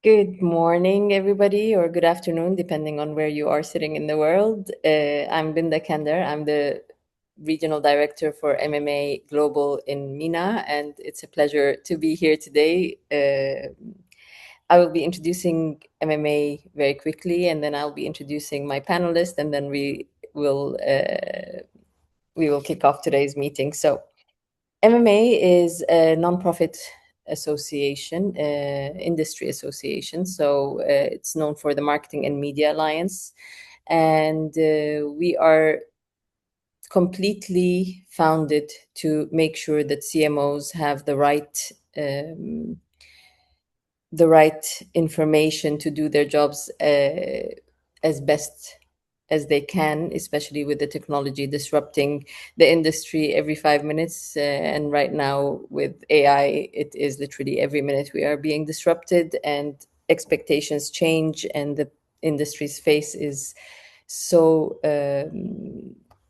Good morning, everybody, or good afternoon, depending on where you are sitting in the world. I'm Binda Kender. I'm the Regional Director for MMA Global in MENA, and it's a pleasure to be here today. I will be introducing MMA very quickly, and then I'll be introducing my panelists, and then we will kick off today's meeting. So, MMA is a nonprofit association, industry association. So it's known for the Marketing and Media Alliance. And we are completely founded to make sure that CMOs have the right information to do their jobs as best as they can, especially with the technology disrupting the industry every 5 minutes. And right now, with AI, it is literally every minute we are being disrupted, and expectations change, and the industry's face is so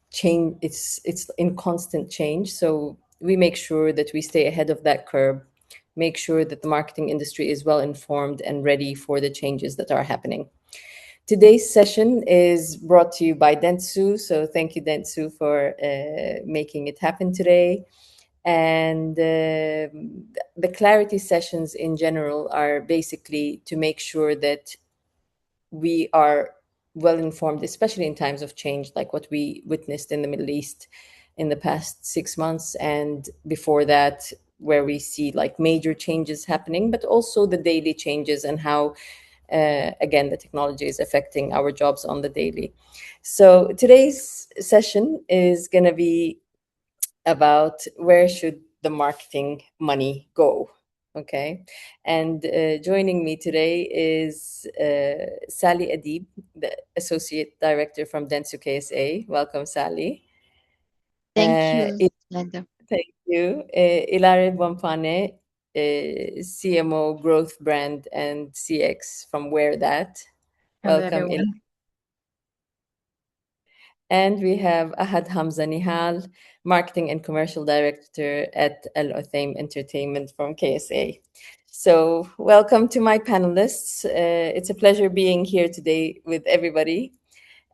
change. It's in constant change. So we make sure that we stay ahead of that curve, make sure that the marketing industry is well informed and ready for the changes that are happening. Today's session is brought to you by Dentsu. So thank you, Dentsu, for making it happen today. And the clarity sessions in general are basically to make sure that we are well informed, especially in times of change, like what we witnessed in the Middle East in the past 6 months, and before that, where we see like major changes happening, but also the daily changes and how again, the technology is affecting our jobs on the daily. So today's session is going to be about where should the marketing money go. Okay. And joining me today is Sally Adib, the Associate Director from Dentsu KSA. Welcome, Sally. Thank Uh, you, it- Linda. Thank you. Ilare Bompane, CMO Growth Brand and CX from Where That. Hello, Welcome, Ilare. everyone. And we have Ahad Hamza Nihal, Marketing and Commercial Director at Al Uthaim Entertainment from KSA. So, welcome to my panelists. It's a pleasure being here today with everybody.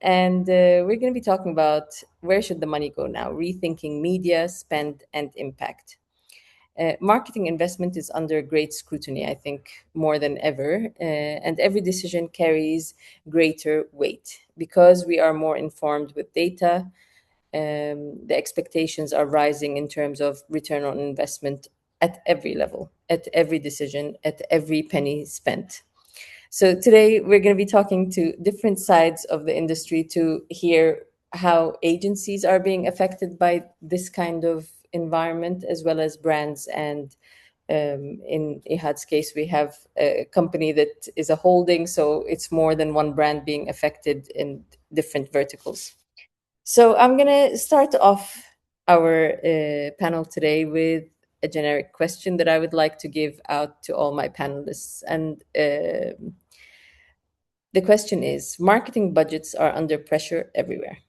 And we're going to be talking about where should the money go now, rethinking media, spend, and impact. Marketing investment is under great scrutiny, I think, more than ever, and every decision carries greater weight because we are more informed with data. The expectations are rising in terms of return on investment at every level, at every decision, at every penny spent. So today we're going to be talking to different sides of the industry to hear how agencies are being affected by this kind of environment, as well as brands. And in Ihad's case, we have a company that is a holding, so it's more than one brand being affected in different verticals. So I'm going to start off our panel today with a generic question that I would like to give out to all my panelists. And the question is, marketing budgets are under pressure everywhere.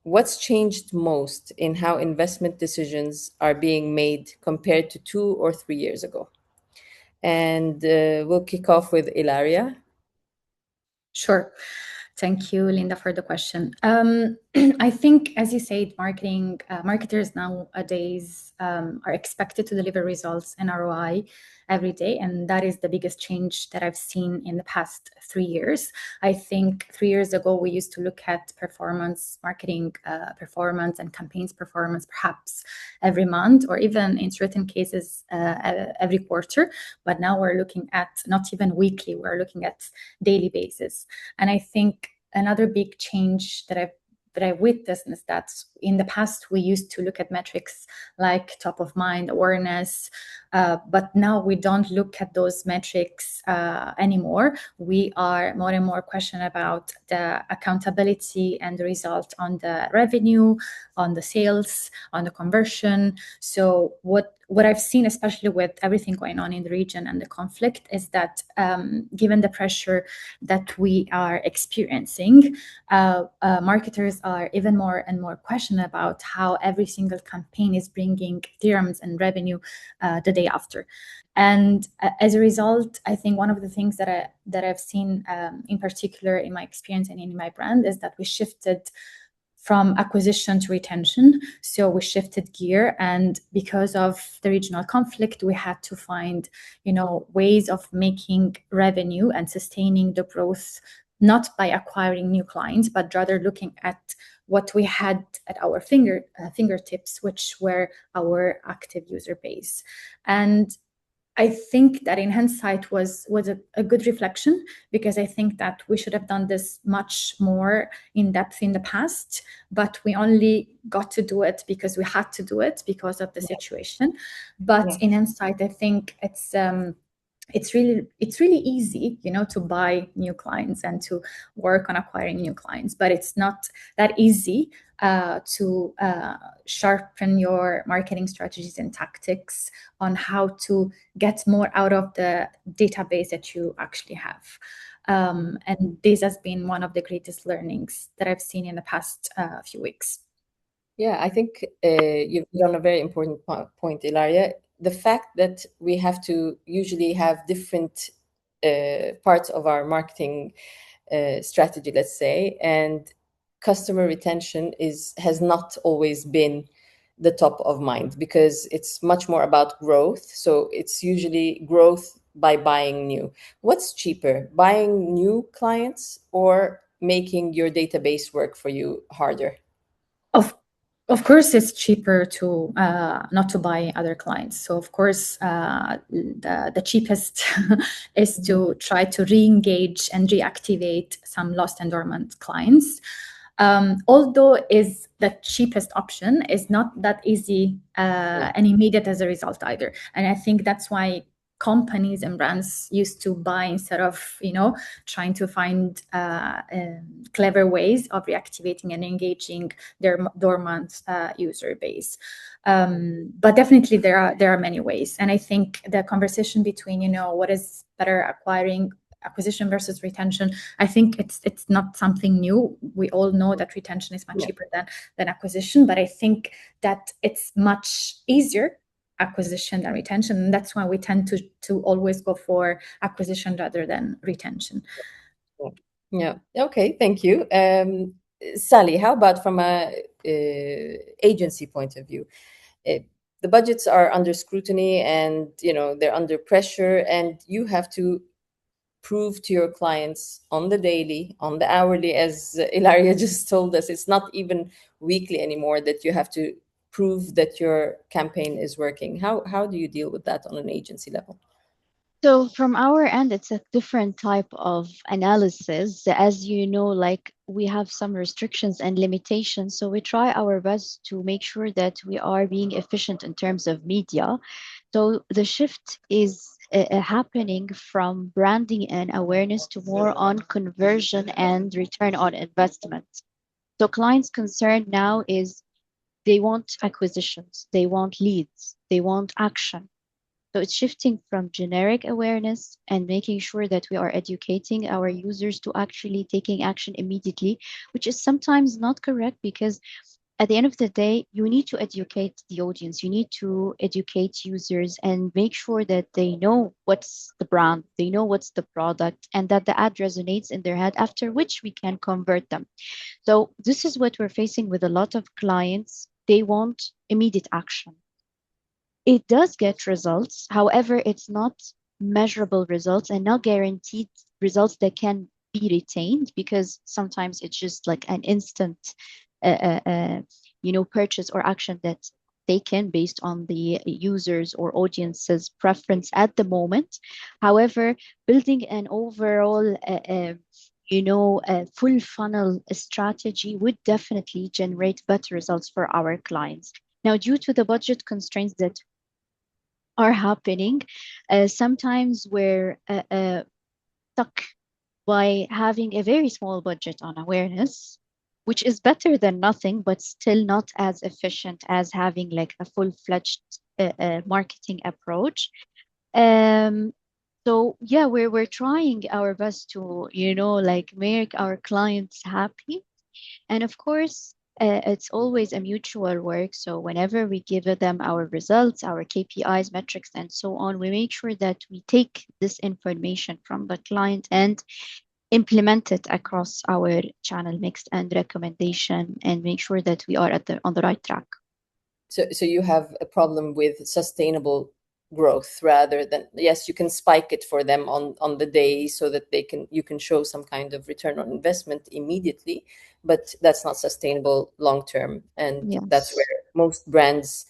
What's changed most in how investment decisions are being made compared to 2 or 3 years ago? And we'll kick off with Ilaria. Sure. Thank you, Linda, for the question. I think, as you said, marketers nowadays are expected to deliver results and ROI every day, and that is the biggest change that I've seen in the past 3 years. I think 3 years ago we used to look at performance marketing, performance and campaigns performance, perhaps every month or even in certain cases every quarter. But now we're looking at not even weekly; we're looking at daily basis. And I think another big change that I witnessed is that in the past we used to look at metrics like top of mind awareness, but now we don't look at those metrics anymore. We are more and more questioning about the accountability and the result on the revenue, on the sales, on the conversion. So what I've seen, especially with everything going on in the region and the conflict, is that given the pressure that we are experiencing, marketers are even more and more questioning about how every single campaign is bringing dirhams and revenue the day after. And as a result, I think one of the things that I've seen in particular in my experience and in my brand is that we shifted from acquisition to retention. So we shifted gear, and because of the regional conflict, we had to find, ways of making revenue and sustaining the growth, not by acquiring new clients, but rather looking at what we had at our fingertips, which were our active user base. And I think that in hindsight was a good reflection, because I think that we should have done this much more in depth in the past, but we only got to do it because we had to do it because of the situation. But in hindsight, I think it's really easy, to buy new clients and to work on acquiring new clients, but it's not that easy to sharpen your marketing strategies and tactics on how to get more out of the database that you actually have. And this has been one of the greatest learnings that I've seen in the past few weeks. Yeah, I think you've done a very important point, Ilaria. The fact that we have to usually have different parts of our marketing strategy, let's say, and customer retention has not always been the top of mind, because it's much more about growth. So it's usually growth by buying new. What's cheaper, buying new clients or making your database work for you harder? Of of course, it's cheaper to not to buy other clients. So of course, the cheapest is to try to re-engage and reactivate some lost and dormant clients. Although is the cheapest option, is not that easy and immediate as a result either. And I think that's why companies and brands used to buy instead of trying to find clever ways of reactivating and engaging their dormant user base. But definitely there are many ways, and I think the conversation between what is better, acquisition versus retention, I think it's not something new. We all know that retention is much cheaper than acquisition, but I think that it's much easier acquisition than retention, and that's why we tend to always go for acquisition rather than retention. Yeah. Okay. Thank you. Sally, how about from a agency point of view? Uh, the budgets are under scrutiny, and they're under pressure, and you have to prove to your clients on the daily, on the hourly, as Ilaria just told us. It's not even weekly anymore that you have to prove that your campaign is working. How do you deal with that on an agency level? So from our end, it's a different type of analysis. As you know, like we have some restrictions and limitations. So we try our best to make sure that we are being efficient in terms of media. So the shift is happening from branding and awareness to more on conversion and return on investment. So clients' concern now is they want acquisitions, they want leads, they want action. So it's shifting from generic awareness and making sure that we are educating our users to actually taking action immediately, which is sometimes not correct, because at the end of the day, you need to educate the audience, you need to educate users and make sure that they know what's the brand, they know what's the product, and that the ad resonates in their head, after which we can convert them. So this is what we're facing with a lot of clients. They want immediate action. It does get results. However, it's not measurable results and not guaranteed results that can be retained, because sometimes it's just like an instant, purchase or action that's taken based on the users or audience's preference at the moment. However, building an overall full funnel strategy would definitely generate better results for our clients. Now, due to the budget constraints that are happening, sometimes we're stuck by having a very small budget on awareness, which is better than nothing, but still not as efficient as having like a full-fledged marketing approach. Um, so yeah, we're trying our best to like make our clients happy, and of course It's always a mutual work. So whenever we give them our results, our KPIs, metrics, and so on, we make sure that we take this information from the client and implement it across our channel mix and recommendation, and make sure that we are on the right track. So you have a problem with sustainable growth rather than, yes, you can spike it for them on the day so that you can show some kind of return on investment immediately, but that's not sustainable long term, and that's where Yes. most brands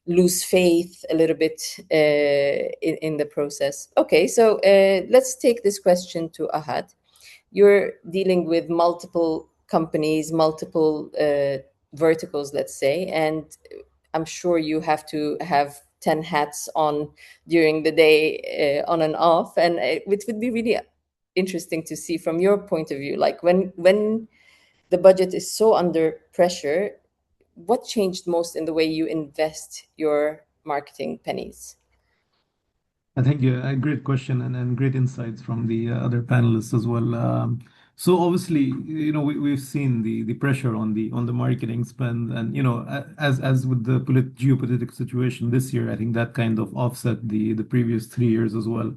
lose faith a little bit in the process. Okay, so let's take this question to Ahad. You're dealing with multiple companies, multiple verticals, let's say, and I'm sure you have to have 10 hats on during the day, on and off. And it would be really interesting to see from your point of view, like when the budget is so under pressure, what changed most in the way you invest your marketing pennies? I think a great question and great insights from the other panelists as well. So obviously, we've seen the pressure on the marketing spend, and as with the geopolitical situation this year, I think that kind of offset the previous 3 years as well.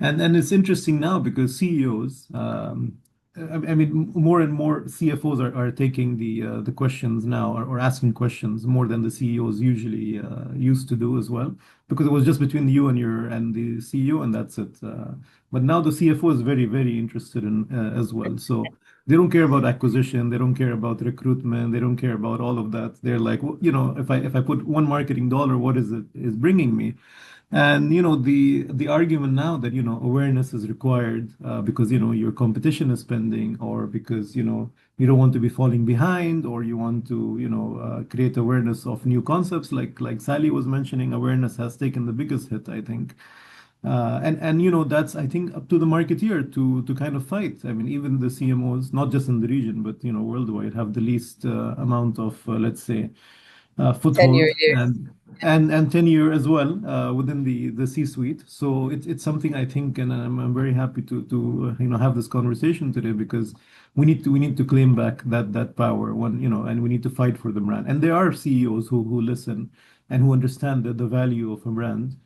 And it's interesting now because CEOs, I mean, more and more CFOs are taking the questions now, or asking questions more than the CEOs usually used to do as well, because it was just between you and the CEO, and that's it. But now the CFO is very, very interested in as well. So they don't care about acquisition, they don't care about recruitment, they don't care about all of that. They're like, well, if I put one marketing dollar, what is bringing me? And the argument now that awareness is required because your competition is spending, or because you don't want to be falling behind, or you want to create awareness of new concepts, like Sally was mentioning. Awareness has taken the biggest hit, I think. And that's, I think, up to the marketeer to kind of fight. I mean, even the CMOs, not just in the region but worldwide, have the least amount of let's say Tenure foothold years. and tenure as well within the C-suite. So it's something, I think, and I'm very happy to have this conversation today, because we need to claim back that power, and we need to fight for the brand. And there are CEOs who listen and who understand the value of a brand.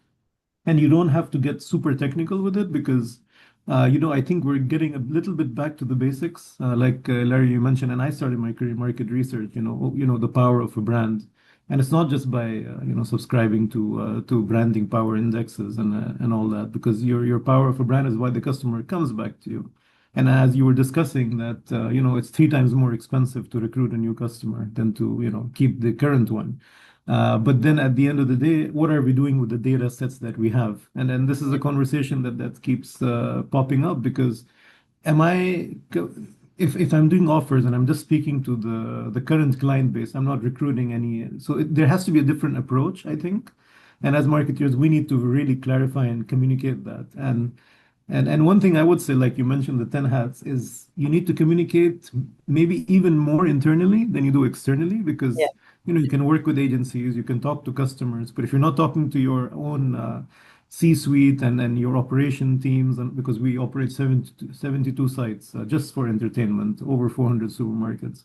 And you don't have to get super technical with it, because I think we're getting a little bit back to the basics, like Larry, you mentioned, and I started my career in market research. The power of a brand, and it's not just by subscribing to branding power indexes and all that, because your power of a brand is why the customer comes back to you. And as you were discussing that, it's 3 times more expensive to recruit a new customer than to keep the current one. But then at the end of the day, what are we doing with the data sets that we have? And then this is a conversation that keeps popping up, because am I if I'm doing offers and I'm just speaking to the current client base, I'm not recruiting any. So there has to be a different approach, I think. And as marketers, we need to really clarify and communicate that. And one thing I would say, like you mentioned, the 10 hats, is you need to communicate maybe even more internally than you do externally, Yeah. because you can work with agencies, you can talk to customers, but if you're not talking to your own C-suite and your operation teams, and because we operate 72 sites just for entertainment, over 400 supermarkets,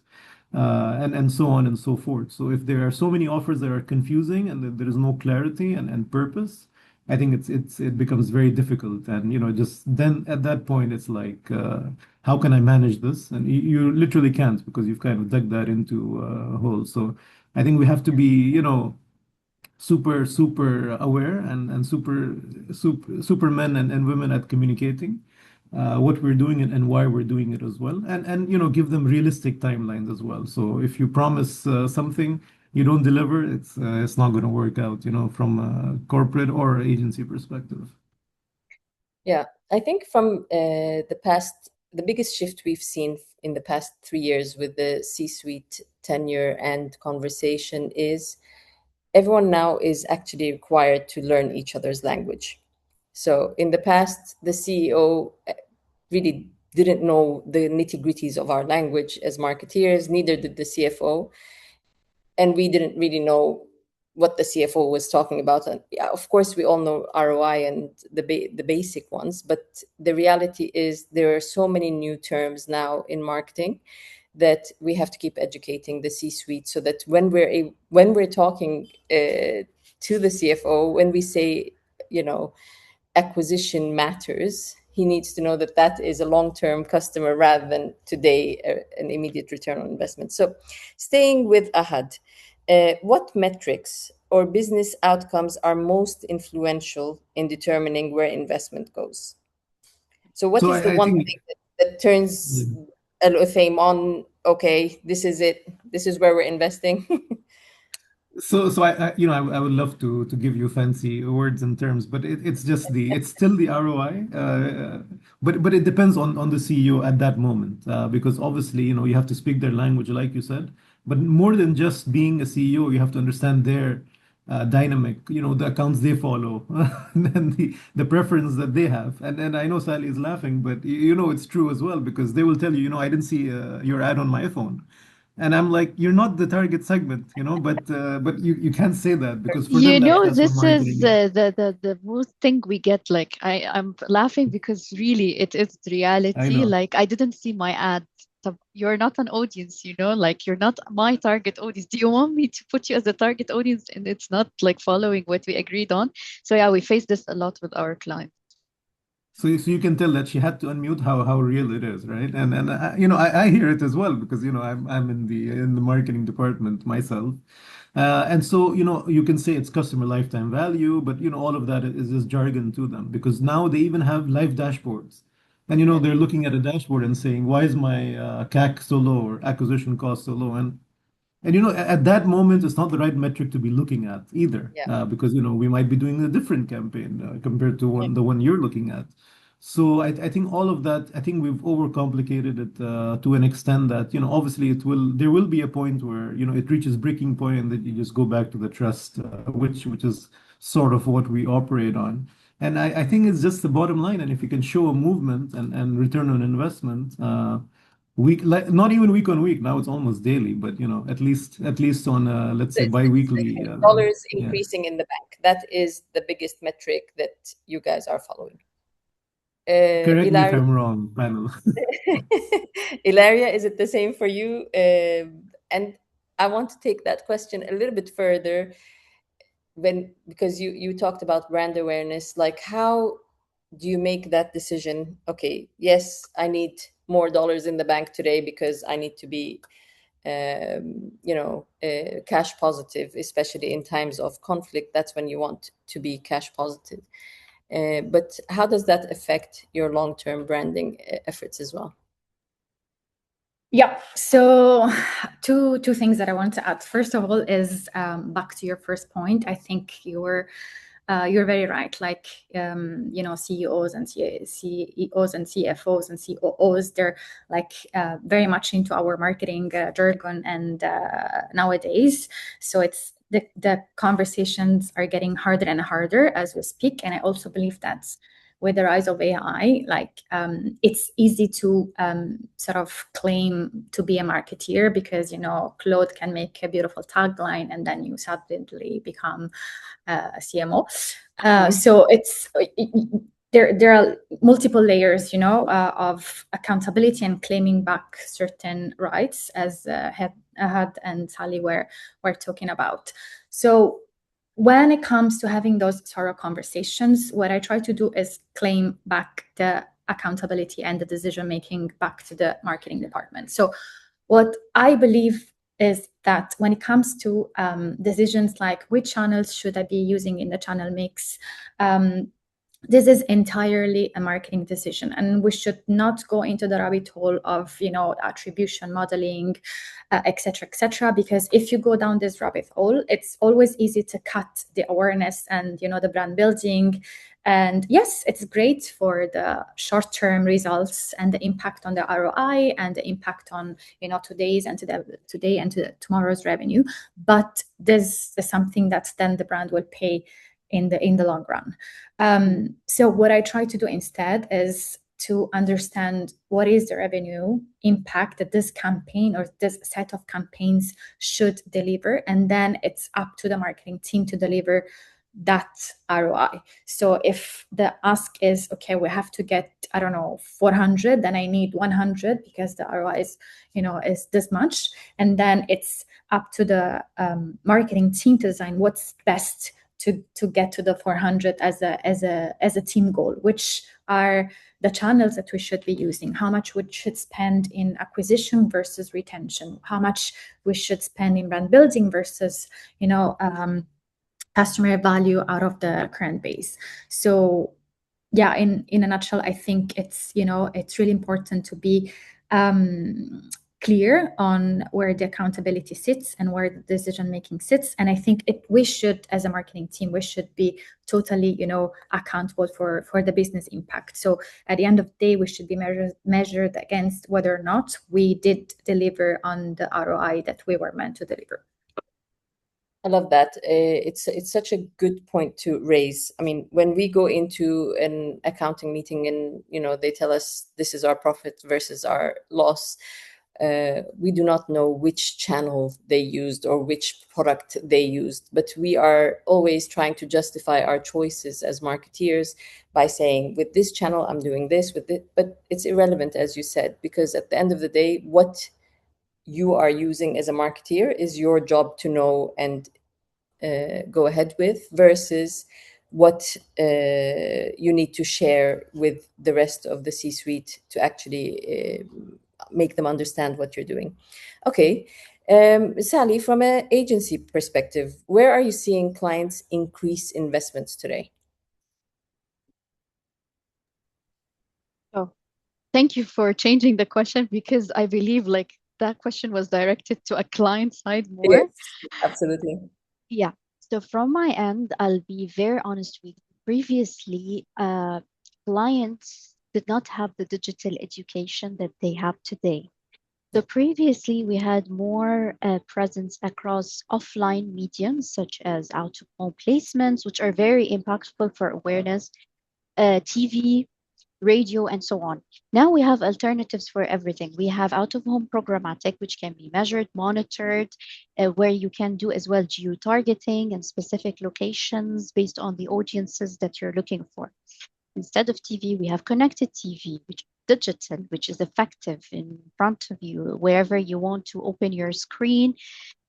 and so on and so forth. So if there are so many offers that are confusing and that there is no clarity and purpose, I think it becomes very difficult. And just then at that point, it's like, how can I manage this? And you literally can't, because you've kind of dug that into a hole. So I think we have to be, super, super aware and super men and women at communicating what we're doing and why we're doing it as well. And give them realistic timelines as well. So if you promise something, you don't deliver, it's not going to work out, from a corporate or agency perspective. Yeah, I think from the biggest shift we've seen in the past 3 years with the C-suite tenure and conversation is everyone now is actually required to learn each other's language. So in the past, the CEO really didn't know the nitty-gritties of our language as marketeers, neither did the CFO. And we didn't really know what the CFO was talking about. And yeah, of course, we all know ROI and the basic ones, but the reality is there are so many new terms now in marketing that we have to keep educating the C-suite, so that when we're talking to the CFO, when we say, acquisition matters, he needs to know that that is a long-term customer rather than today an immediate return on investment. So staying with Ahad, what metrics or business outcomes are most influential in determining where investment goes? So what So is the I one think, thing that turns yeah. Al Uthaym on, okay, this is it, this is where we're investing? So I would love to give you fancy words and terms, but it's still the ROI. But it depends on the CEO at that moment, because obviously, you have to speak their language, like you said. But more than just being a CEO, you have to understand their dynamic, the accounts they follow, and then the preference that they have. And I know Sally is laughing, but it's true as well, because they will tell you, I didn't see your ad on my phone. And I'm like, you're not the target segment, but you can't say that, because for them that's what This is marketing is. the most thing we get. Like I'm laughing because really it is the I reality. know. Like I didn't see my ad. You're not an audience, like you're not my target audience. Do you want me to put you as a target audience and it's not like following what we agreed on? So yeah, we face this a lot with our clients. So you can tell that she had to unmute how real it is, right? And I hear it as well, because I'm in the marketing department myself. And so, you can say it's customer lifetime value, but all of that is just jargon to them, because now they even have live dashboards. And Yeah, they're looking at a dashboard and saying, why is my CAC so low, or acquisition cost so low? And at that moment, it's not the right metric to be looking at either, yeah, because we might be doing a different campaign compared to yeah. the one you're looking at. So I think all of that, I think we've overcomplicated it to an extent that obviously there will be a point where it reaches breaking point, and that you just go back to the trust, which is sort of what we operate on. And I think it's just the bottom line. And if you can show a movement and return on investment, week, like, not even week on week. Now it's almost daily, but at least on let's So say it's bi-weekly. dollars Yeah. increasing in the bank. That is the biggest metric that you guys are following. Correct me if Ilaria, I'm wrong, panel. Ilaria, is it the same for you? And I want to take that question a little bit further, because you talked about brand awareness. Like, how do you make that decision? Okay, yes, I need more dollars in the bank today because I need to be cash positive, especially in times of conflict. That's when you want to be cash positive. But how does that affect your long-term branding efforts as well? Yeah. So two things that I want to add. First of all is back to your first point. I think you're very right. Like CEOs and CEOs and CFOs and COOs, they're like very much into our marketing jargon and nowadays. So it's the conversations are getting harder and harder as we speak. And I also believe that's with the rise of AI, like it's easy to sort of claim to be a marketeer because, Claude can make a beautiful tagline and then you suddenly become a CMO. So there are multiple layers, of accountability and claiming back certain rights, as Ahad and Sally were talking about. So when it comes to having those sort of conversations, what I try to do is claim back the accountability and the decision making back to the marketing department. So what I believe is that when it comes to decisions like which channels should I be using in the channel mix, this is entirely a marketing decision, and we should not go into the rabbit hole of attribution modeling, etc., because if you go down this rabbit hole, it's always easy to cut the awareness and the brand building. And yes, it's great for the short-term results and the impact on the ROI and the impact on today and to tomorrow's revenue, but this is something that then the brand will pay in the long run. So what I try to do instead is to understand what is the revenue impact that this campaign or this set of campaigns should deliver. And then it's up to the marketing team to deliver that ROI. So if the ask is, okay, we have to get, I don't know, 400, then I need 100 because the ROI is, is this much. And then it's up to the marketing team to design what's best to get to the 400 as a team goal, which are the channels that we should be using, how much we should spend in acquisition versus retention, how much we should spend in brand building versus, customer value out of the current base. So yeah, in a nutshell, I think it's really important to be clear on where the accountability sits and where the decision making sits. And I think we should, as a marketing team, we should be totally accountable for the business impact. So at the end of the day, we should be measured against whether or not we did deliver on the ROI that we were meant to deliver. I love that. It's such a good point to raise. I mean, when we go into an accounting meeting and they tell us this is our profit versus our loss, we do not know which channel they used or which product they used, but we are always trying to justify our choices as marketeers by saying, with this channel, I'm doing this, with it. But it's irrelevant, as you said, because at the end of the day, what you are using as a marketeer is your job to know and go ahead with versus what you need to share with the rest of the C-suite to actually make them understand what you're doing. Okay. Sally, from an agency perspective, where are you seeing clients increase investments today? Oh, thank you for changing the question because I believe like that question was directed to a client side more. Yes, absolutely. Yeah. So from my end, I'll be very honest with you. Previously, clients did not have the digital education that they have today. So previously, we had more presence across offline mediums such as out-of-home placements, which are very impactful for awareness, TV, radio, and so on. Now we have alternatives for everything. We have out-of-home programmatic, which can be measured, monitored, where you can do as well geo-targeting and specific locations based on the audiences that you're looking for. Instead of TV, we have connected TV, which is digital, which is effective in front of you, wherever you want to open your screen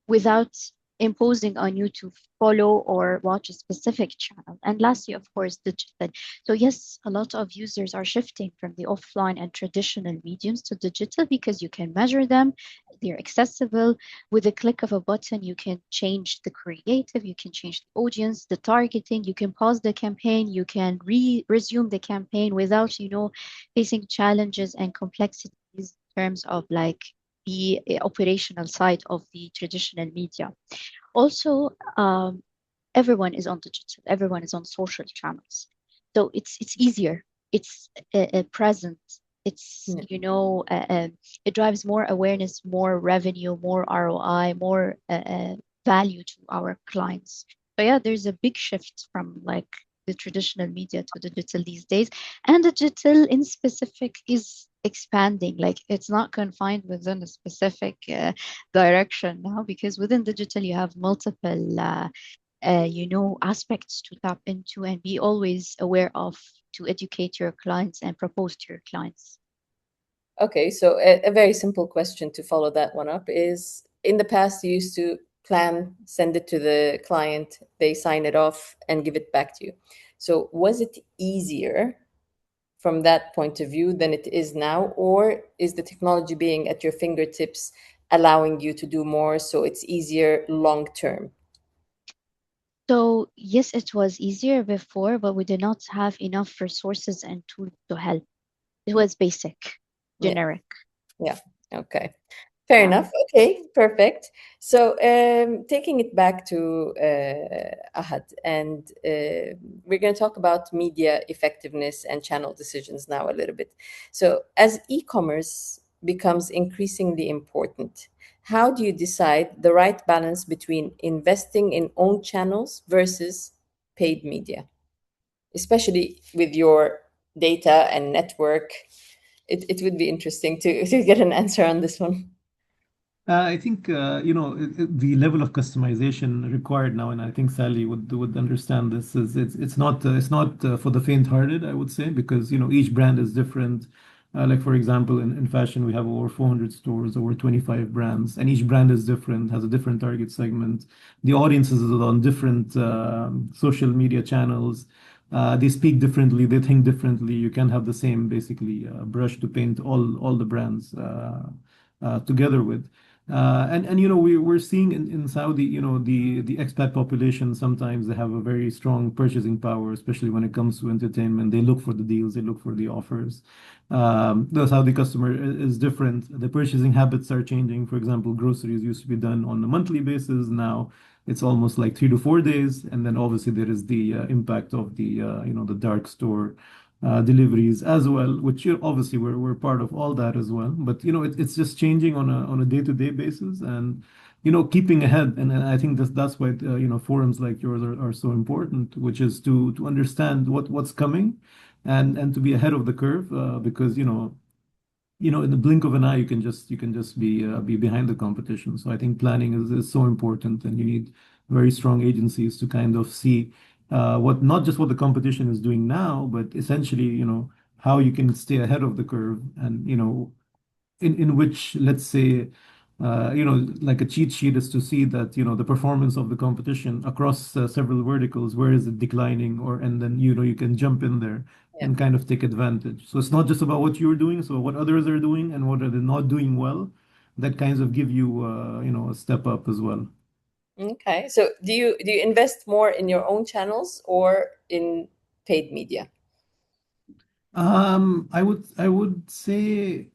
without imposing on you to follow or watch a specific channel. And lastly, of course, digital. So yes, a lot of users are shifting from the offline and traditional mediums to digital because you can measure them. They're accessible. With a click of a button, you can change the creative, you can change the audience, the targeting, you can pause the campaign, you can resume the campaign without, facing challenges and complexities in terms of like the operational side of the traditional media. Also, everyone is on digital, everyone is on social channels. So it's easier, it's present, it's, it drives more awareness, more revenue, more ROI, more value to our clients. So yeah, there's a big shift from like the traditional media to digital these days. And digital in specific is expanding, like it's not confined within a specific direction now, because within digital you have multiple aspects to tap into and be always aware of to educate your clients and propose to your clients. Okay, so a very simple question to follow that one up is, in the past you used to plan, send it to the client, they sign it off and give it back to you. So was it easier from that point of view than it is now, or is the technology being at your fingertips allowing you to do more, so it's easier long term? So yes, it was easier before, but we did not have enough resources and tools to help. It was basic, generic. Yeah. Okay. Fair enough. Okay, perfect. So taking it back to Ahad, and we're going to talk about media effectiveness and channel decisions now a little bit. So as e-commerce becomes increasingly important, how do you decide the right balance between investing in own channels versus paid media, especially with your data and network? It would be interesting to get an answer on this one. I think the level of customization required now, and I think Sally would understand this. Is it's not for the faint-hearted, I would say, because each brand is different. Like for example, in fashion, we have over 400 stores, over 25 brands, and each brand is different, has a different target segment. The audiences are on different social media channels. They speak differently, they think differently. You can't have the same basically brush to paint all the brands together with. And we're seeing in Saudi, the expat population, sometimes they have a very strong purchasing power, especially when it comes to entertainment. They look for the deals, they look for the offers. The Saudi customer is different. The purchasing habits are changing. For example, groceries used to be done on a monthly basis. Now it's almost like 3 to 4 days. And then obviously there is the impact of the dark store deliveries as well, which obviously we're part of all that as well. But it's just changing on a day-to-day basis, and keeping ahead. And I think that's why forums like yours are so important, which is to understand what's coming, and to be ahead of the curve, because in the blink of an eye, you can just be behind the competition. So I think planning is so important, and you need very strong agencies to kind of see what not just what the competition is doing now, but essentially, how you can stay ahead of the curve, and in which, let's say, like a cheat sheet is to see that, the performance of the competition across several verticals, where is it declining, and then, you can jump in there Yeah. and kind of take advantage. So it's not just about what you're doing, so what others are doing and what are they not doing well, that kinds of give you, a step up as well. Okay. So do you invest more in your own channels or in paid media? I would say,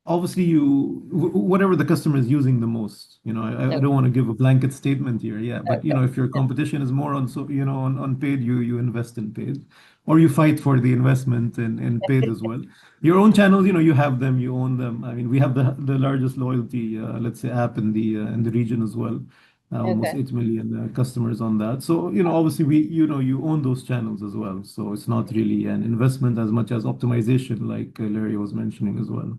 obviously, whatever the customer is using the most. I Okay. don't want to give a blanket statement here. Yeah, but Okay. if your competition is more on, so on paid, you invest in paid, or you fight for the investment in paid as well. Your own channels, you have them, you own them. I mean, we have the largest loyalty, let's say, app in the region as well. Almost Okay. 8 million customers on that. So, obviously, you own those channels as well. So it's not really an investment as much as optimization, like Larry was mentioning as well.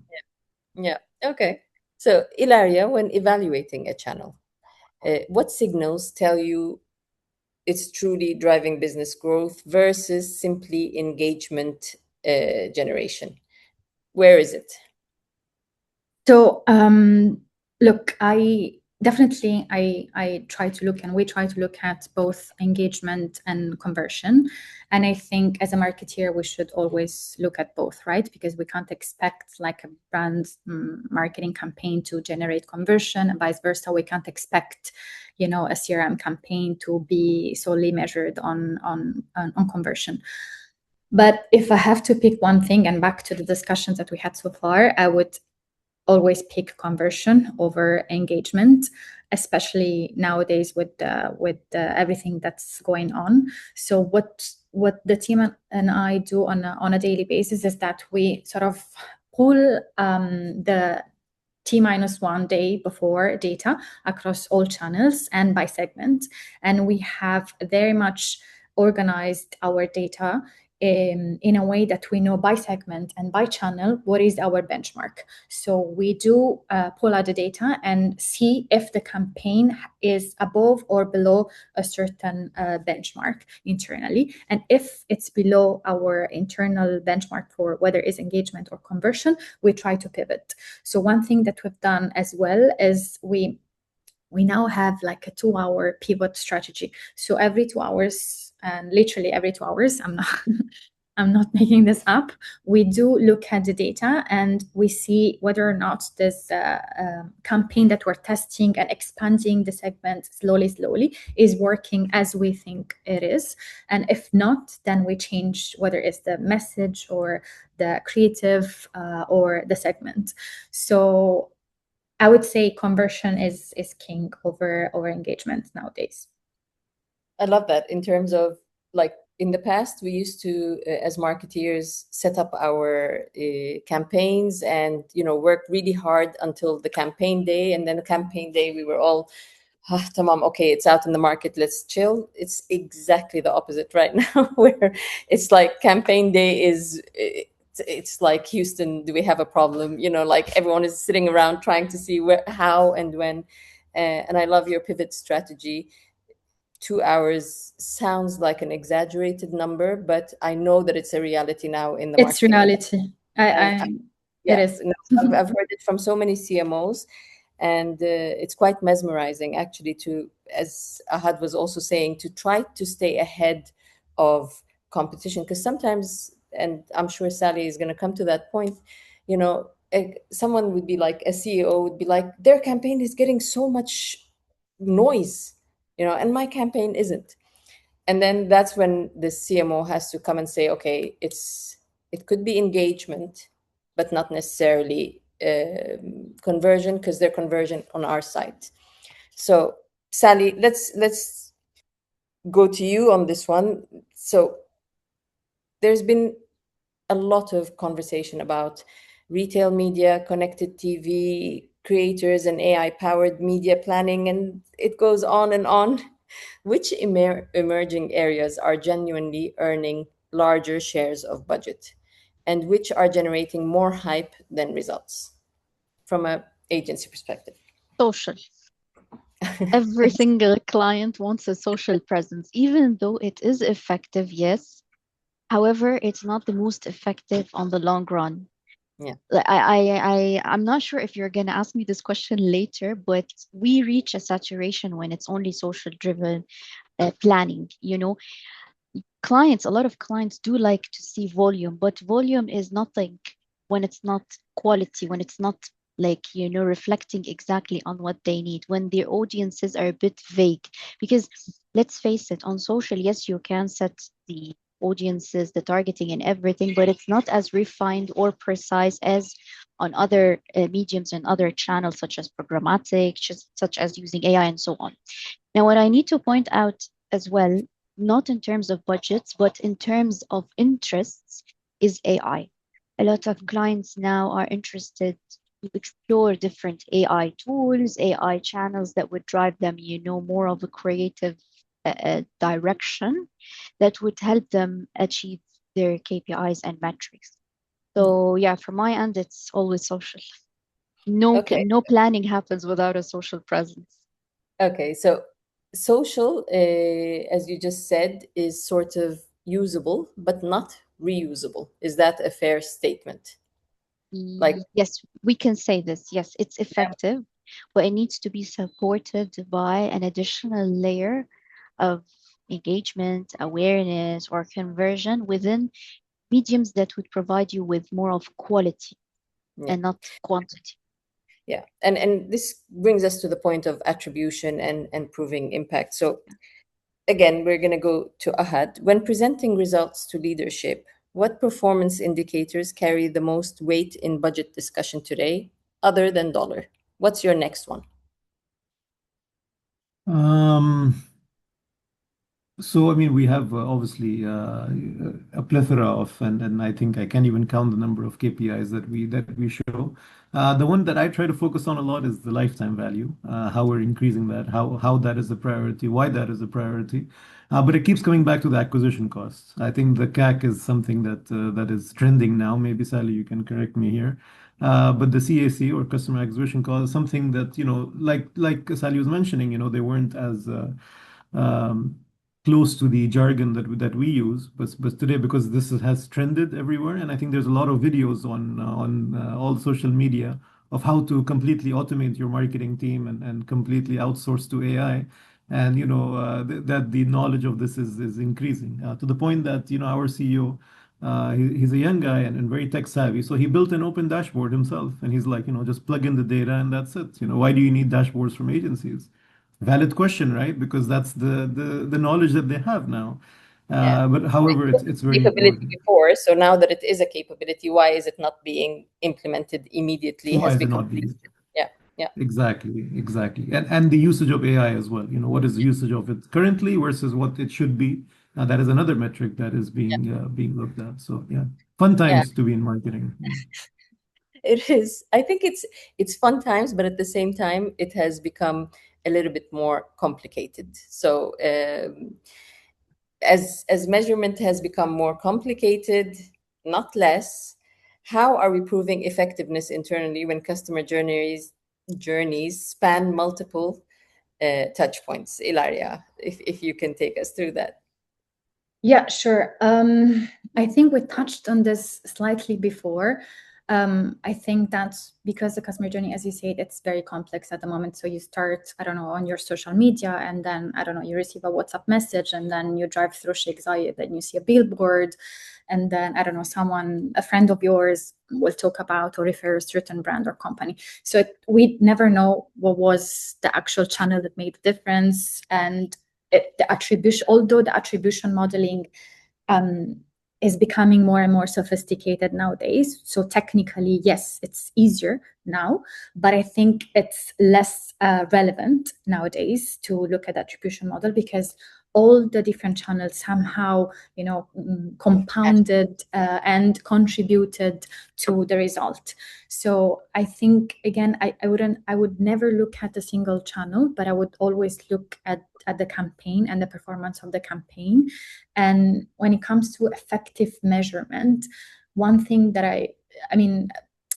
Yeah. Okay. So, Ilaria, when evaluating a channel, what signals tell you it's truly driving business growth versus simply engagement generation? Where is it? So, look, I try to look, and we try to look at both engagement and conversion. And I think as a marketeer, we should always look at both, right? Because we can't expect like a brand marketing campaign to generate conversion, and vice versa. We can't expect, a CRM campaign to be solely measured on conversion. But if I have to pick one thing, and back to the discussions that we had so far, I would always pick conversion over engagement, especially nowadays with everything that's going on. So what the team and I do on a daily basis is that we sort of pull the T-1 day before data across all channels and by segment, and we have very much organized our data in a way that we know by segment and by channel what is our benchmark. So we do pull out the data and see if the campaign is above or below a certain benchmark internally. And if it's below our internal benchmark for whether it's engagement or conversion, we try to pivot. So one thing that we've done as well is we now have like a 2-hour pivot strategy. So every 2 hours, and literally every 2 hours, I'm not making this up, we do look at the data and we see whether or not this campaign that we're testing and expanding the segment slowly is working as we think it is. And if not, then we change whether it's the message or the creative or the segment. So I would say conversion is king over engagement nowadays. I love that. In terms of, like, in the past, we used to, as marketeers, set up our campaigns and work really hard until the campaign day, and then the campaign day we were all, tamam, okay, it's out in the market, let's chill. It's exactly the opposite right now, where it's like campaign day is it's like, Houston, do we have a problem? Like everyone is sitting around trying to see where, how, and when. And I love your pivot strategy. 2 hours sounds like an exaggerated number, but I know that it's a reality now in the It's marketing. reality. And It yeah, is. no, I've heard it from so many CMOs, and it's quite mesmerizing actually, to, as Ahad was also saying, to try to stay ahead of competition. Because sometimes, and I'm sure Sally is going to come to that point, someone would be like, a CEO would be like, their campaign is getting so much noise, and my campaign isn't. And then that's when the CMO has to come and say, okay, it could be engagement, but not necessarily conversion, because they're conversion on our site. So Sally, let's go to you on this one. So there's been a lot of conversation about retail media, connected TV, creators, and AI powered media planning, and it goes on and on. Which emerging areas are genuinely earning larger shares of budget, and which are generating more hype than results from an agency perspective? Social. Every single client wants a social presence, even though it is effective, yes. However, it's not the most effective on the long run. Yeah. I'm not sure if you're gonna ask me this question later, but we reach a saturation when it's only social driven planning. A lot of clients do like to see volume, but volume is nothing when it's not quality, when it's not reflecting exactly on what they need, when their audiences are a bit vague. Because let's face it, on social, yes, you can set the audiences, the targeting and everything, but it's not as refined or precise as on other mediums and other channels, such as programmatic, such as using AI and so on. Now, what I need to point out as well, not in terms of budgets, but in terms of interests, is AI. A lot of clients now are interested to explore different AI tools, AI channels that would drive them, more of a creative direction that would help them achieve their KPIs and metrics. So yeah, from my end, it's always social. Okay. No planning happens without a social presence. Okay. So social, as you just said, is sort of usable, but not reusable. Is that a fair statement? Like, Yes, we can say this. Yes, it's effective, but it needs to be supported by an additional layer of engagement, awareness, or conversion within mediums that would provide you with more of quality yeah. and not quantity. Yeah, and this brings us to the point of attribution and proving impact. So again, we're going to go to Ahad. When presenting results to leadership, what performance indicators carry the most weight in budget discussion today, other than dollar? What's your next one? Um, So, I mean, we have obviously a plethora of, and I think I can't even count the number of KPIs that we show. The one that I try to focus on a lot is the lifetime value, how we're increasing that, how that is a priority, why that is a priority. But it keeps coming back to the acquisition costs. I think the CAC is something that is trending now. Maybe Sally, you can correct me here. But the CAC, or customer acquisition cost, is something that, like Sally was mentioning, they weren't as um, close to the jargon that we use, but today, because has trended everywhere, and I think there's a lot of videos on all social media of how to completely automate your marketing team and completely outsource to AI, and that the knowledge of this is increasing to the point that our CEO. He's a young guy and very tech savvy, so he built an open dashboard himself, and he's like, just plug in the data and that's it. Why do you need dashboards from agencies? Valid question, right? Because that's the knowledge that they have now. Yeah. But however, it's very Capability important. before, so now that it is a capability, why is it not being implemented immediately? Why Has is it become not being? yeah, yeah, Exactly. And the usage of AI as well. What is the usage of it currently versus what it should be? That is another metric that is being looked at. So yeah, fun yeah. times to be in marketing. It is. I think it's fun times, but at the same time, it has become a little bit more complicated. So as measurement has become more complicated, not less, How are we proving effectiveness internally when customer journeys span multiple touch points? Ilaria, if you can take us through that. Yeah, sure. I think we touched on this slightly before. I think that's because the customer journey, as you said, it's very complex at the moment. So you start, I don't know, on your social media, and then, I don't know, you receive a WhatsApp message, and then you drive through Sheikh Zayed, then you see a billboard, and then, I don't know, a friend of yours will talk about or refer a certain brand or company. So we never know what was the actual channel that made the difference. And although the attribution modeling is becoming more and more sophisticated nowadays. So technically, yes, it's easier now, but I think it's less relevant nowadays to look at attribution model, because all the different channels somehow, compounded and contributed to the result. So I think, again, I would never look at a single channel, but I would always look at the campaign and the performance of the campaign. And when it comes to effective measurement, one thing that I mean,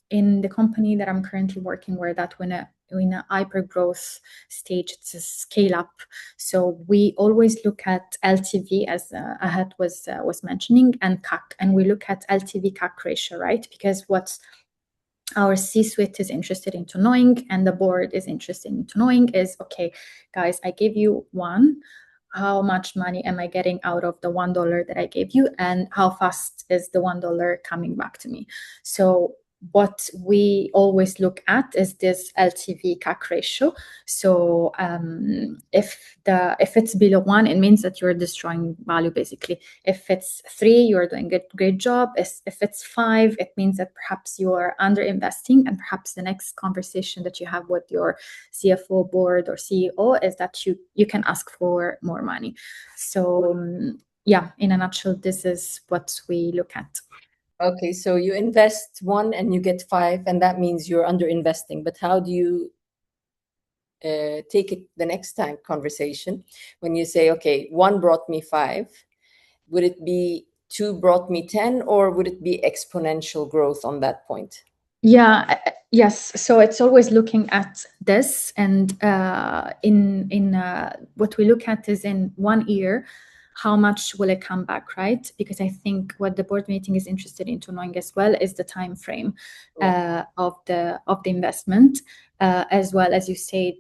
in the company that I'm currently working, where that when in a hyper growth stage, it's a scale up. So we always look at LTV, as Ahad was mentioning, and CAC, and we look at LTV CAC ratio, right? Because what's our C-suite is interested into knowing, and the board is interested into knowing, is, okay, guys, I gave you one. How much money am I getting out of the $1 that I gave you, and how fast is the $1 coming back to me? So what we always look at is this LTV CAC ratio. So if it's below 1, it means that you're destroying value, basically. If it's 3, you're doing a great job. If it's 5, it means that perhaps you are under investing, and perhaps the next conversation that you have with your CFO, board, or CEO is that you can ask for more money. So yeah, in a nutshell, this is what we look at. Okay, so you invest 1 and you get 5, and that means you're under investing. But how do you take it the next time conversation when you say, okay, 1 brought me 5? Would it be 2 brought me 10, or would it be exponential growth on that point? Yeah, yes. So it's always looking at this, and in what we look at is in 1 year, how much will it come back, right? Because I think what the board meeting is interested into knowing as well is the time frame of the investment, as well as you said.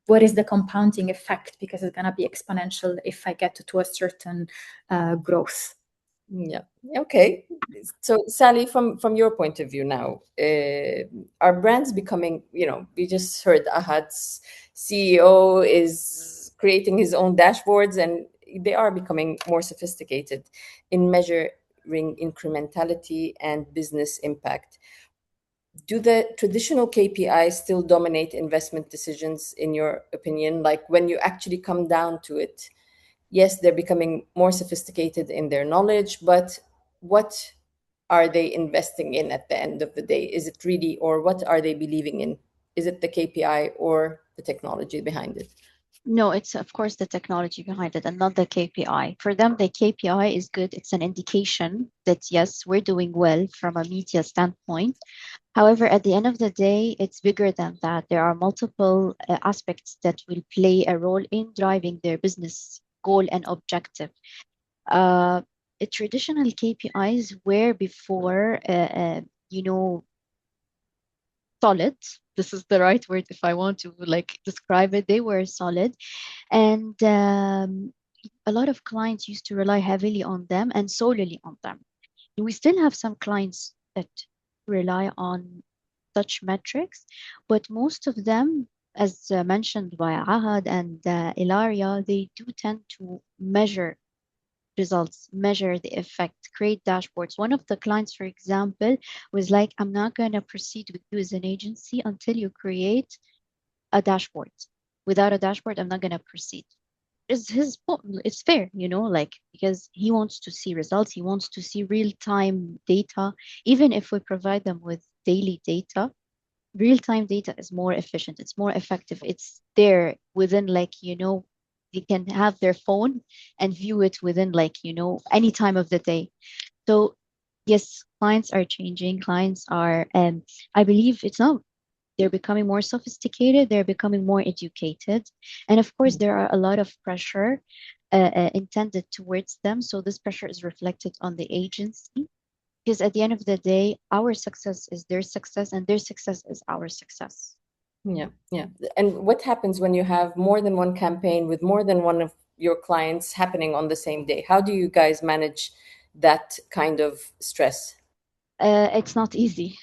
What is the compounding effect? Because it's going to be exponential if I get to a certain growth. Yeah. Okay. So Sally, from your point of view now, are brands becoming, we just heard Ahad's CEO is creating his own dashboards, and they are becoming more sophisticated in measuring incrementality and business impact. Do the traditional KPIs still dominate investment decisions, in your opinion? Like, when you actually come down to it, yes, they're becoming more sophisticated in their knowledge, but what are they investing in at the end of the day? Is it really, or what are they believing in? Is it the KPI or the technology behind it? No, it's of course the technology behind it and not the KPI. For them, the KPI is good. It's an indication that yes, we're doing well from a media standpoint. However, at the end of the day, it's bigger than that. There are multiple aspects that will play a role in driving their business goal and objective. Traditional KPIs were before, solid. This is the right word if I want to describe it. They were solid, and a lot of clients used to rely heavily on them and solely on them. We still have some clients that rely on such metrics, but most of them, as mentioned by Ahad and Ilaria, they do tend to measure results, measure the effect, create dashboards. One of the clients, for example, was like, I'm not going to proceed with you as an agency until you create a dashboard. Without a dashboard, I'm not going to proceed. It's fair, because he wants to see results. He wants to see real-time data. Even if we provide them with daily data, real-time data is more efficient. It's more effective. It's there within they can have their phone and view it within any time of the day. So Yes, clients are changing. Clients are, I believe it's not, they're becoming more sophisticated, they're becoming more educated. And of course, there are a lot of pressure intended towards them. So this pressure is reflected on the agency because at the end of the day, our success is their success and their success is our success. Yeah, yeah. And what happens when you have more than one campaign with more than one of your clients happening on the same day? How do you guys manage that kind of stress? It's not easy.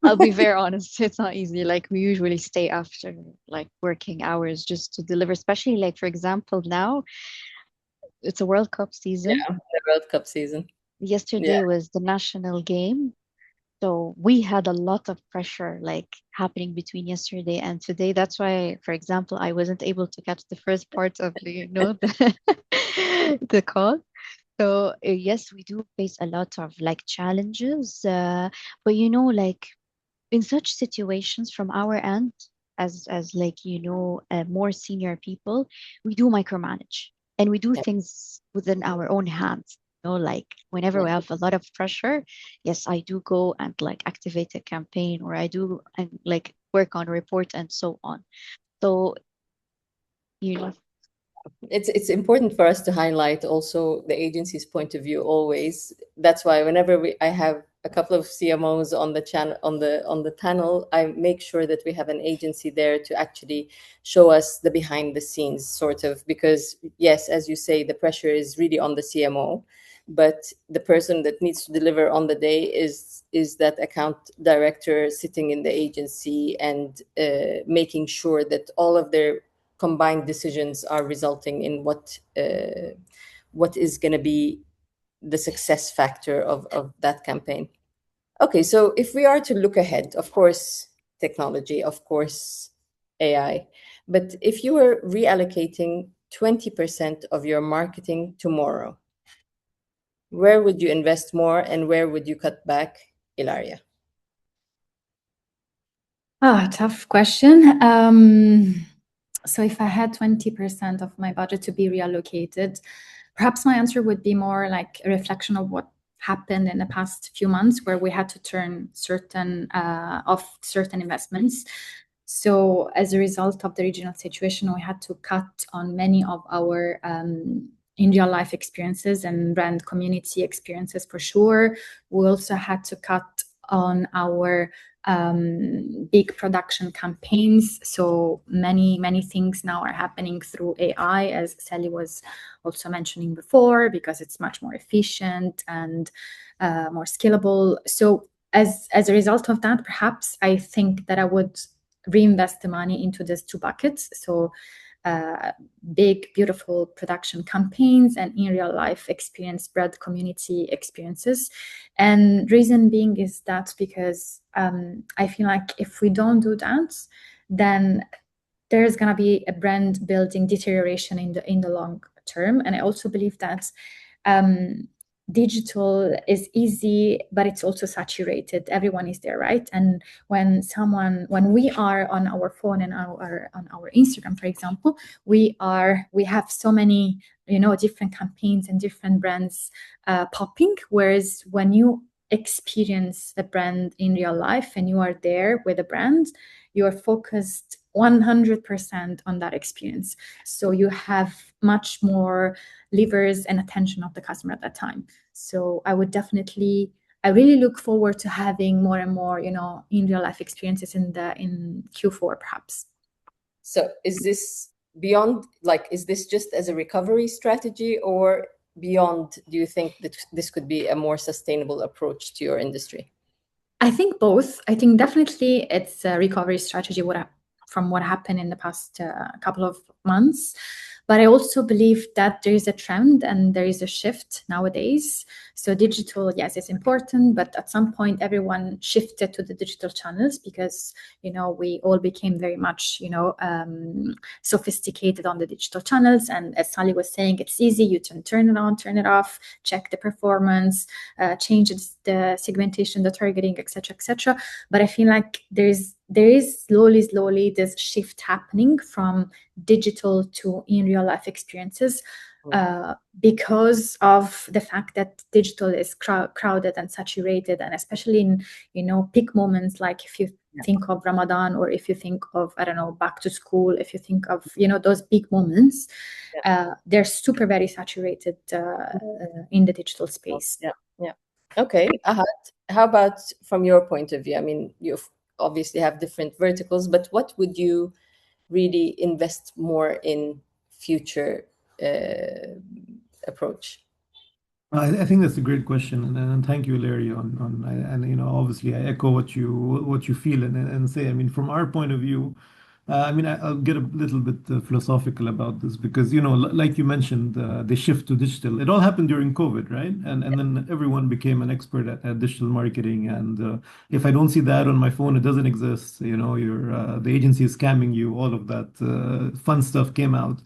I'll be very honest. It's not easy. Like we usually stay after like working hours just to deliver, especially like for example, now it's a World Cup season. Yeah, the World Cup season. Yeah. Yesterday was the national game. So we had a lot of pressure like happening between yesterday and today. That's why, for example, I wasn't able to catch the first part of the call. So yes, we do face a lot of like challenges, but like in such situations from our end, as like more senior people, we do micromanage and we do Yeah. things within our own hands. Like whenever Yeah. we have a lot of pressure, yes, I do go and like activate a campaign or I do and like work on a report and so on. So you know, It's important for us to highlight also the agency's point of view always. That's why whenever I have a couple of CMOs on the channel on the panel, I make sure that we have an agency there to actually show us the behind the scenes sort of, because yes, as you say, the pressure is really on the CMO, but the person that needs to deliver on the day is that account director sitting in the agency and making sure that all of their combined decisions are resulting in what is going to be the success factor of that campaign. Okay, so if we are to look ahead, of course, technology, of course, AI, but if you were reallocating 20% of your marketing tomorrow, where would you invest more and where would you cut back, Ilaria? Tough question. So if I had 20% of my budget to be reallocated, perhaps my answer would be more like a reflection of what happened in the past few months, where we had to turn certain investments. So as a result of the regional situation, we had to cut on many of our in real life experiences and brand community experiences for sure. We also had to cut on our big production campaigns. So many things now are happening through AI, as Sally was also mentioning before, because it's much more efficient and more scalable. So as a result of that, perhaps I think that I would reinvest the money into these two buckets. So big, beautiful production campaigns and in real life experience, brand community experiences. And reason being is that because I feel like if we don't do that, then there's going to be a brand building deterioration in the long term. And I also believe that digital is easy, but it's also saturated. Everyone is there, right? And when we are on our phone and on our Instagram, for example, we have so many different campaigns and different brands popping. Whereas when you experience a brand in real life and you are there with a brand, you are focused 100% on that experience. So you have much more levers and attention of the customer at that time. So I really look forward to having more and more, in real life experiences in Q4 perhaps. So is this beyond, like, is this just as a recovery strategy, or beyond, do you think that this could be a more sustainable approach to your industry? I think both. I think definitely it's a recovery strategy from what happened in the past couple of months. But I also believe that there is a trend and there is a shift nowadays. So digital, yes, it's important, but at some point everyone shifted to the digital channels because, we all became very much, sophisticated on the digital channels. And as Sally was saying, it's easy. You can turn it on, turn it off, check the performance, change the segmentation, the targeting, etc., etc. But I feel like there is slowly this shift happening from digital to in real life experiences. because of the fact that digital is crowded and saturated, and especially in peak moments, like if you think of Ramadan, or if you think of, I don't know, back to school, if you think of those big moments, they're super very saturated in the digital space. Yeah. Okay. Ahad, how about from your point of view? I mean, you obviously have different verticals, but what would you really invest more in future approach? I think that's a great question, and thank you, Larry. And obviously, I echo what you feel and say. I mean, from our point of view, I mean, I'll get a little bit philosophical about this because like you mentioned, the shift to digital. It all happened during COVID, right? And then everyone became an expert at digital marketing. And if I don't see that on my phone, it doesn't exist. The agency is scamming you. All of that fun stuff came out.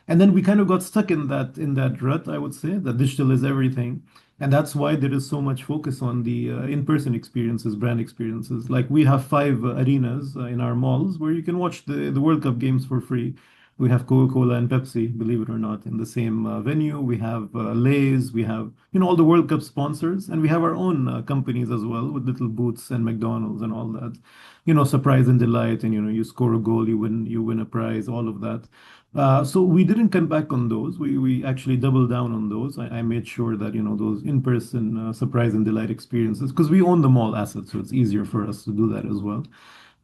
And then we kind of got stuck in that rut, I would say, that digital is everything. And that's why there is so much focus on the in-person experiences, brand experiences. Like we have five arenas in our malls where you can watch the World Cup games for free. We have Coca-Cola and Pepsi, believe it or not, in the same venue. We have Lay's, we have, all the World Cup sponsors, and we have our own companies as well with little booths and McDonald's and all that. Surprise and delight, and you score a goal, you win a prize, all of that. So we didn't cut back on those. We actually doubled down on those. I made sure that those in-person surprise and delight experiences, because we own the mall assets, so it's easier for us to do that as well.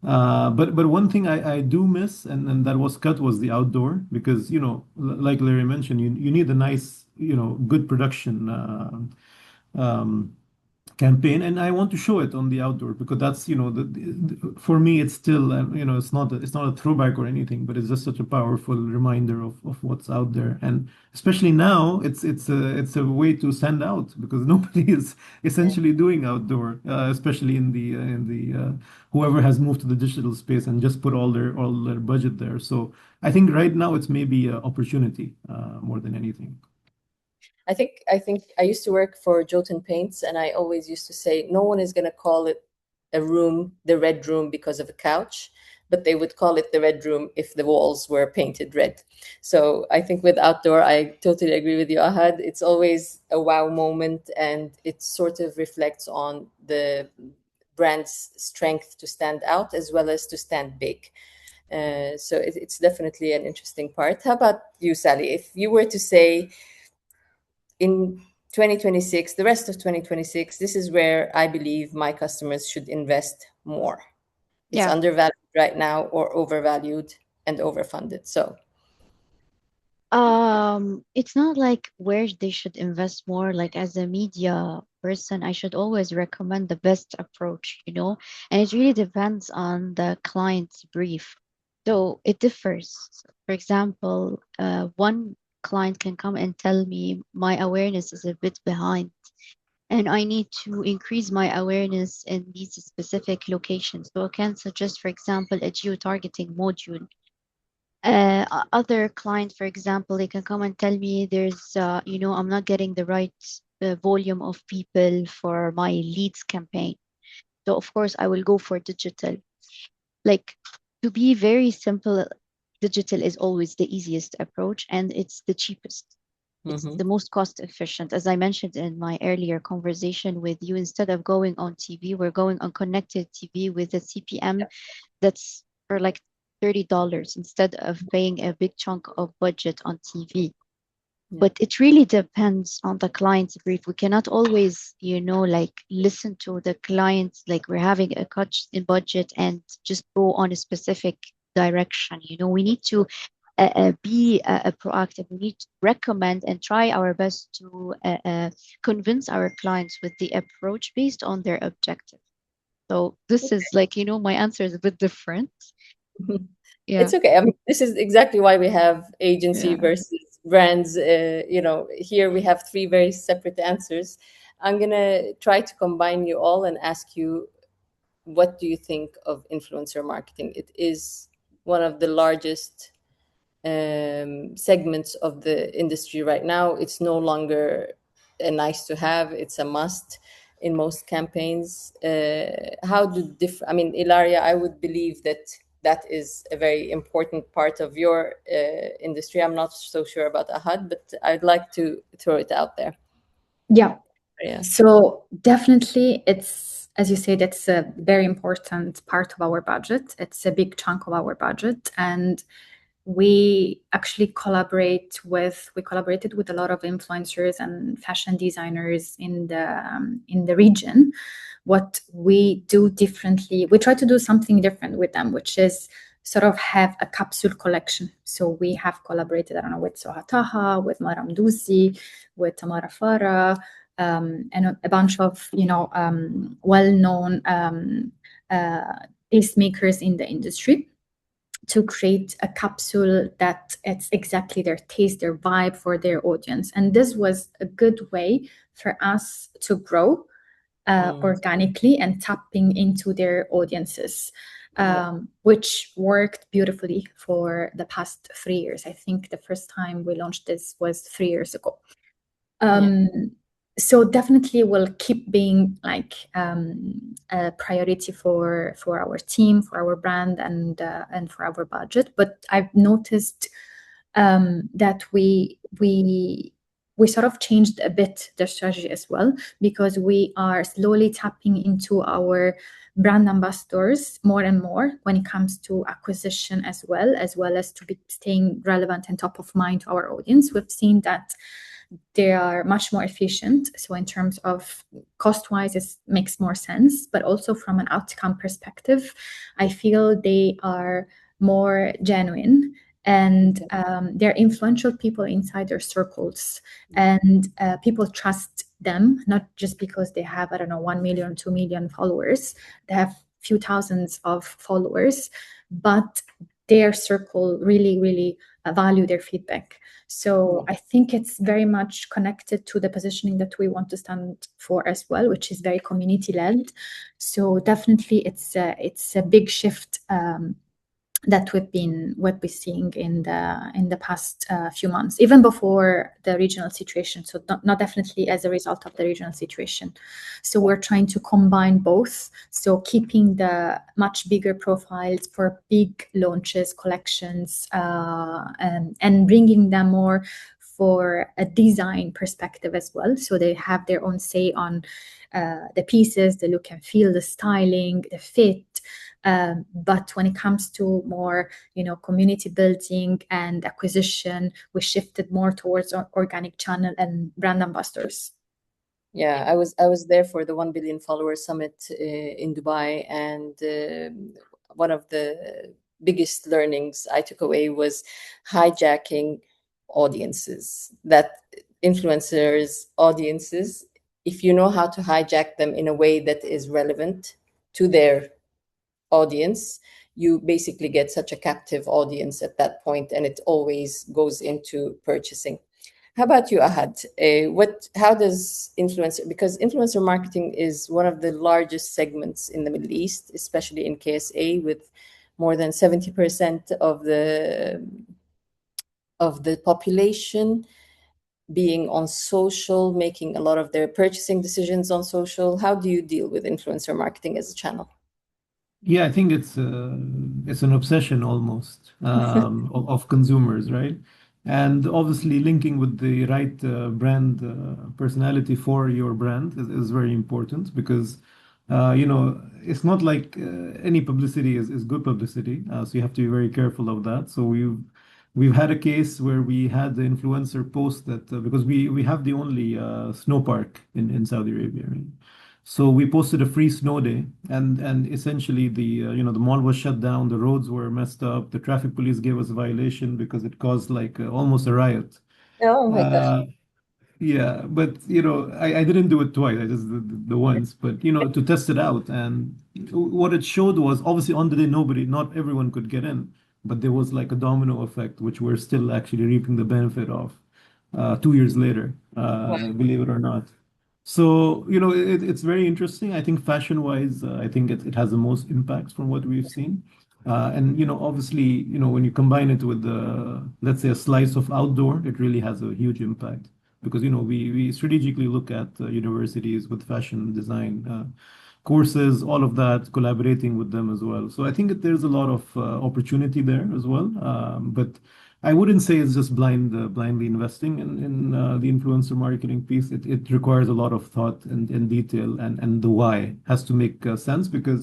But one thing I do miss, and that was cut, was the outdoor, because like Larry mentioned, you need a nice good production campaign, and I want to show it on the outdoor, because that's for me it's still it's not a throwback or anything, but it's just such a powerful reminder of what's out there. And especially now, it's a way to stand out, because nobody is essentially doing outdoor, especially in the whoever has moved to the digital space and just put all their budget there. So I think right now it's maybe an opportunity more than anything. I think I used to work for Jotun Paints, and I always used to say no one is going to call it a room, the red room, because of a couch, but they would call it the red room if the walls were painted red. So I think with outdoor, I totally agree with you, Ahad. It's always a wow moment, and it sort of reflects on the brand's strength to stand out as well as to stand big. So it's definitely an interesting part. How about you, Sally? If you were to say in 2026, the rest of 2026, this is where I believe my customers should invest more. It's Yeah. undervalued right now, or overvalued and overfunded. So, It's not like where they should invest more. Like as a media person, I should always recommend the best approach, and it really depends on the client's brief. So it differs. For example, one client can come and tell me my awareness is a bit behind, and I need to increase my awareness in these specific locations. So I can suggest, for example, a geo-targeting module. Other client, for example, they can come and tell me I'm not getting the right volume of people for my leads campaign. So of course I will go for digital. Like, to be very simple, digital is always the easiest approach, and it's the cheapest. It's the most cost efficient. As I mentioned in my earlier conversation with you, instead of going on TV, we're going on connected TV with a CPM that's for like $30 instead of paying a big chunk of budget on TV. But it really depends on the client's brief. We cannot always, like listen to the clients, like we're having a cut in budget and just go on a specific direction. We need to be proactive. We need to recommend and try our best to convince our clients with the approach based on their objective. So this is like, my answer is a bit different. Yeah. It's okay. I mean, this is exactly why we have agency Yeah. versus brands. Here we have three very separate answers. I'm going to try to combine you all and ask you, what do you think of influencer marketing? It is one of the largest segments of the industry right now. It's no longer a nice to have, it's a must in most campaigns. How do I mean, Ilaria, I would believe that that is a very important part of your industry. I'm not so sure about Ahad, but I'd like to throw it out there. Yeah. Yeah. So definitely it's, as you said, it's a very important part of our budget. It's a big chunk of our budget. And we actually we collaborated with a lot of influencers and fashion designers in the region. What we do differently, we try to do something different with them, which is sort of have a capsule collection. So we have collaborated, I don't know, with Sohataha, with Maram Dusi, with Tamara Farah, and a bunch of well-known tastemakers in the industry, to create a capsule that it's exactly their taste, their vibe for their audience. And this was a good way for us to grow organically and tapping into their audiences, which worked beautifully for the past 3 years. I think the first time we launched this was 3 years ago. So definitely will keep being like a priority for our team, for our brand, and for our budget. But I've noticed that we sort of changed a bit the strategy as well, because we are slowly tapping into our brand ambassadors more and more when it comes to acquisition, as well as to be staying relevant and top of mind to our audience. We've seen that they are much more efficient. So in terms of cost-wise, it makes more sense, but also from an outcome perspective, I feel they are more genuine, and they're influential people inside their circles, and people trust them, not just because they have, I don't know, 1 million, 2 million followers. They have few thousands of followers, but their circle really, really value their feedback. So I think it's very much connected to the positioning that we want to stand for as well, which is very community-led. So definitely it's a big shift that we've been seeing in the past few months, even before the regional situation. So not definitely as a result of the regional situation. So we're trying to combine both. So keeping the much bigger profiles for big launches, collections, and bringing them more for a design perspective as well. So they have their own say on the pieces, the look and feel, the styling, the fit. But when it comes to more, community building and acquisition, we shifted more towards organic channel and brand ambassadors. Yeah, I was there for the 1 billion follower summit in Dubai, and one of the biggest learnings I took away was hijacking audiences, that influencers audiences, if you know how to hijack them in a way that is relevant to their audience, you basically get such a captive audience at that point, and it always goes into purchasing. How about you, Ahad? How does because influencer marketing is one of the largest segments in the Middle East, especially in KSA, with more than 70% of the population being on social, making a lot of their purchasing decisions on social. How do you deal with influencer marketing as a channel? Yeah, I think it's an obsession almost of consumers, right? And obviously linking with the right brand personality for your brand is very important, because it's not like any publicity is good publicity. So you have to be very careful of that. So we've had a case where we had the influencer post that because we have the only snow park in Saudi Arabia, right? So we posted a free snow day, and essentially the mall was shut down, the roads were messed up, the traffic police gave us a violation because it caused like almost a riot. Oh my God. Yeah, but I didn't do it twice. I just did the once, but to test it out. And what it showed was obviously on the day not everyone could get in, but there was like a domino effect, which we're still actually reaping the benefit of 2 years later, believe it or not. So, it's very interesting. I think fashion-wise, I think it has the most impact from what we've seen. And, obviously, when you combine it with let's say a slice of outdoor, it really has a huge impact, because, we strategically look at universities with fashion design courses, all of that, collaborating with them as well. So I think that there's a lot of opportunity there as well. But I wouldn't say it's just blindly investing in the influencer marketing piece. It requires a lot of thought and detail, and the why has to make sense because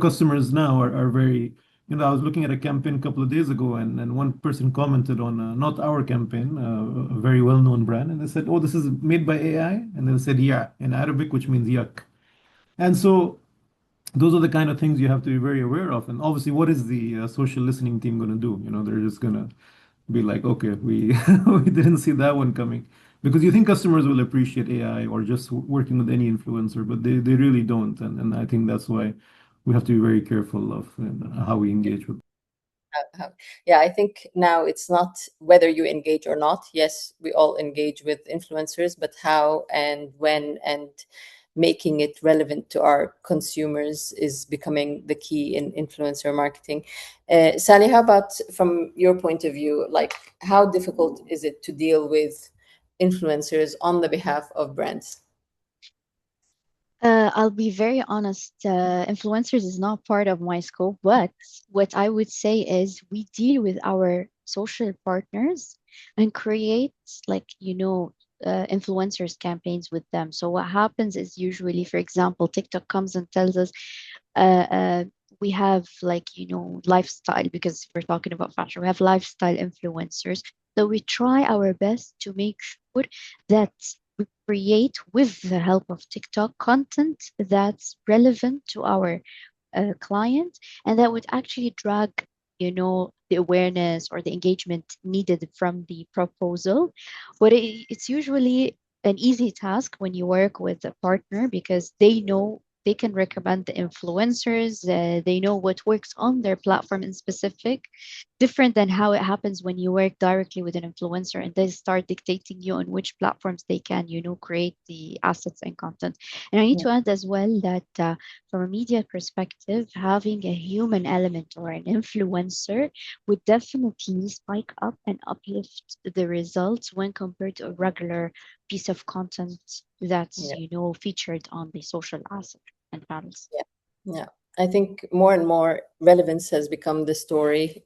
customers now are very. I was looking at a campaign a couple of days ago, and one person commented on not our campaign, a very well-known brand, and they said, "Oh, this is made by AI," and they said, "Yeah," in Arabic, which means yuck. And so those are the kind of things you have to be very aware of. And obviously, what is the social listening team going to do? They're just going to be like, okay, we we didn't see that one coming. Because you think customers will appreciate AI or just working with any influencer, but they really don't. And I think that's why we have to be very careful of how we engage with. Yeah, I think now it's not whether you engage or not. Yes, we all engage with influencers, but how and when and making it relevant to our consumers is becoming the key in influencer marketing. Sally, how about from your point of view, like how difficult is it to deal with influencers on the behalf of brands? I'll be very honest, influencers is not part of my scope, but what I would say is we deal with our social partners and create influencers campaigns with them. So what happens is usually, for example, TikTok comes and tells us, uh, uh, we have lifestyle, because we're talking about fashion, we have lifestyle influencers. So we try our best to make sure that we create, with the help of TikTok, content that's relevant to our client, and that would actually drag the awareness or the engagement needed from the proposal. But it's usually an easy task when you work with a partner, because they can recommend the influencers, they know what works on their platform in specific, different than how it happens when you work directly with an influencer and they start dictating you on which platforms they can create the assets and content. And I need to add as well that from a media perspective, having a human element or an influencer would definitely spike up and uplift the results when compared to a regular piece of content that's featured on the social asset and panels. Yeah, I think more and more relevance has become the story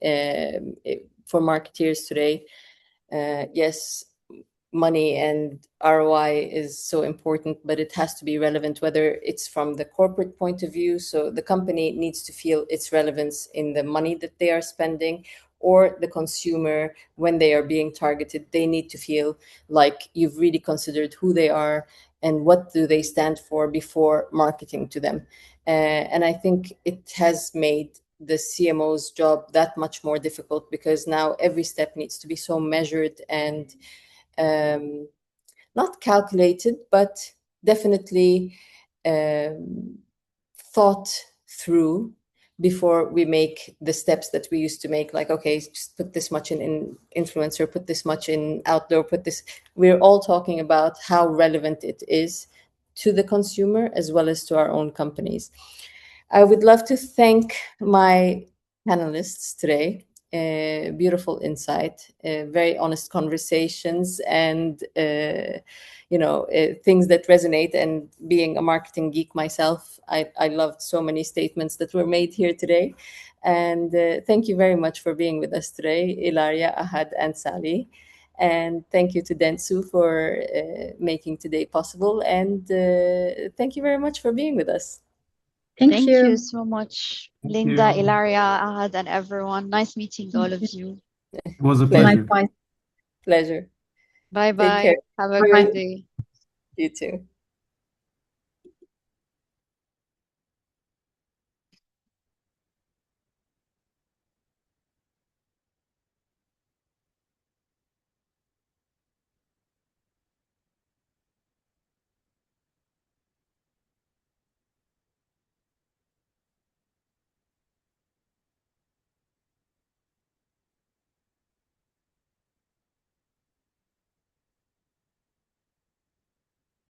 for marketeers today. Yes, money and ROI is so important, but it has to be relevant, whether it's from the corporate point of view. So the company needs to feel its relevance in the money that they are spending, or the consumer, when they are being targeted, they need to feel like you've really considered who they are and what do they stand for before marketing to them. And I think it has made the CMO's job that much more difficult, because now every step needs to be so measured and not calculated, but definitely thought through before we make the steps that we used to make, like, okay, just put this much in influencer, put this much in outdoor, put this. We're all talking about how relevant it is to the consumer as well as to our own companies. I would love to thank my panelists today. Beautiful insight, very honest conversations, and things that resonate. And being a marketing geek myself, I loved so many statements that were made here today. And thank you very much for being with us today, Ilaria, Ahad, and Sally. And thank you to Dentsu for making today possible. And thank you very much for being with us. Thank you. So much, Thank Linda, you. Ilaria, Ahad, and everyone. Nice meeting all of you. It was a Pleasure. pleasure. Likewise. Pleasure. Bye Take care. bye. Have a Bye-bye. great day. You too.